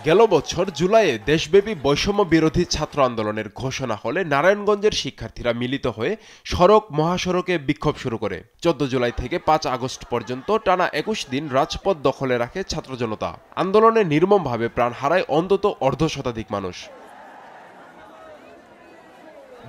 গেল বছর জুলাইয়ে দেশব্যাপী বৈষম্য বিরোধী ছাত্র আন্দোলনের ঘোষণা হলে নারায়ণগঞ্জের শিক্ষার্থীরা মিলিত হয়ে সড়ক মহাসড়কে বিক্ষোভ শুরু করে। 14 জুলাই থেকে 5 আগস্ট পর্যন্ত টানা 21 দিন রাজপথ দখলে রাখে ছাত্র জনতা। আন্দোলনে নির্মমভাবে প্রাণ হারায় অন্তত অর্ধশতাধিক মানুষ।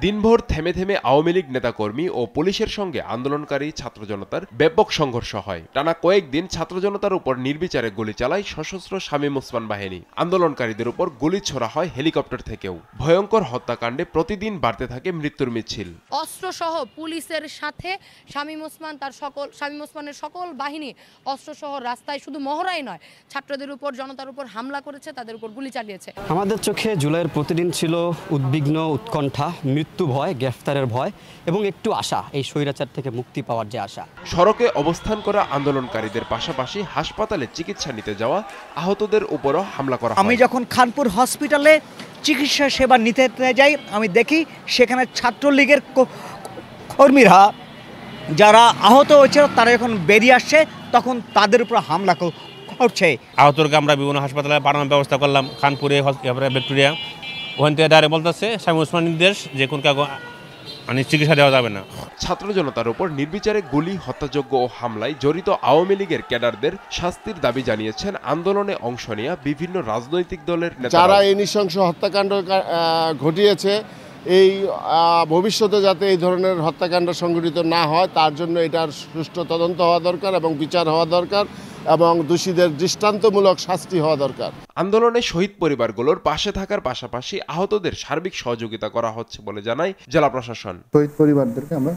দিনভর থেমে থেমে আওয়ামী লীগ নেতাকর্মী ও পুলিশের সঙ্গে আন্দোলনকারী ছাত্র জনতার ব্যাপক সংঘর্ষ হয়। টানা কয়েকদিন ছাত্র জনতার উপর নির্বিচারে গুলি চালায় সশস্ত্র শামীম ওসমান বাহিনী। আন্দোলনকারীদের উপর গুলি ছোড়া হয় হেলিকপ্টার থেকেও। ভয়ঙ্কর হত্যাকাণ্ডে প্রতিদিন বাড়তে থাকে মৃত্যুর মিছিল। অস্ত্রসহ পুলিশের সাথে শামীম ওসমানের সকল বাহিনী অস্ত্রসহ রাস্তায় শুধু মহড়াই নয়, ছাত্রদের উপর জনতার উপর হামলা করেছে, তাদের উপর গুলি চালিয়েছে। আমাদের চোখে জুলাইয়ের প্রতিদিন ছিল উদ্বিগ্ন, উৎকণ্ঠা, মৃত্যু ভয়, গ্রেফতারের ভয় এবং একটু আশা, এই স্বৈরাচার থেকে মুক্তি পাওয়ার যে আশা। সড়কে অবস্থান করা আন্দোলনকারীদের পাশাপাশি হাসপাতালে চিকিৎসা নিতে যাওয়া আহতদের উপরও হামলা করা হয়। আমি যখন খানপুর হসপিটালে চিকিৎসা সেবা নিতে যাই, আমি দেখি সেখানে ছাত্রলীগের কর্মীরা যারা আহত হয়েছিল তারা যখন বেরিয়ে আসছে তখন তাদের উপর হামলা করছে। আহতকে আমরা বিভিন্ন হাসপাতালে পাঠানোর ব্যবস্থা করলাম, খানপুরে, ভিক্টোরিয়া। ওখান থেকে ডাইরেক্ট বলতেছে শামীম ওসমান নির্দেশ যে কোন কাগজ চিকিৎসা দেওয়া যাবে না। ছাত্র জনতার উপর নির্বিচারে গুলি, হত্যাযজ্ঞ ও হামলায় জড়িত আওয়ামী লীগের ক্যাডারদের শাস্তির দাবি জানিয়েছেন আন্দোলনে অংশ নেয়া বিভিন্ন রাজনৈতিক দলের নেতারা। যারা এই নৃশংস হত্যাকাণ্ড ঘটিয়েছে, এই ভবিষ্যতে যাতে এই ধরনের হত্যাকাণ্ড সংঘটিত না হয় তার জন্য এটার সুষ্ঠু তদন্ত হওয়া দরকার এবং বিচার হওয়া দরকার এবং দোষীদের দৃষ্টান্তমূলক শাস্তি হওয়া দরকার। আন্দোলনে শহীদ পরিবারগুলোর পাশে থাকার পাশাপাশি আহতদের সার্বিক সহযোগিতা করা হচ্ছে বলে জানায় জেলা প্রশাসন। শহীদ পরিবারদেরকে আমরা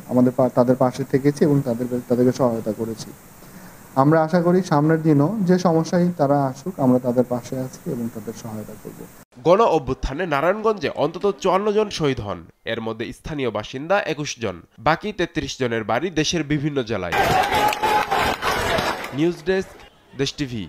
তাদের পাশে থেকেছি এবং তাদেরকে সহায়তা করেছি। আমরা আশা করি সামনের দিনও যে সমস্যায় তারা আসুক, আমরা তাদের পাশে আছি এবং তাদের সহায়তা করব। গণ অভ্যুত্থানে নারায়ণগঞ্জে অন্তত 54 জন শহীদ হন। এর মধ্যে স্থানীয় বাসিন্দা 21 জন, বাকি 33 জনের বাড়ি দেশের বিভিন্ন জেলায়। নিউজ ডেস্ক, দেশ টিভি।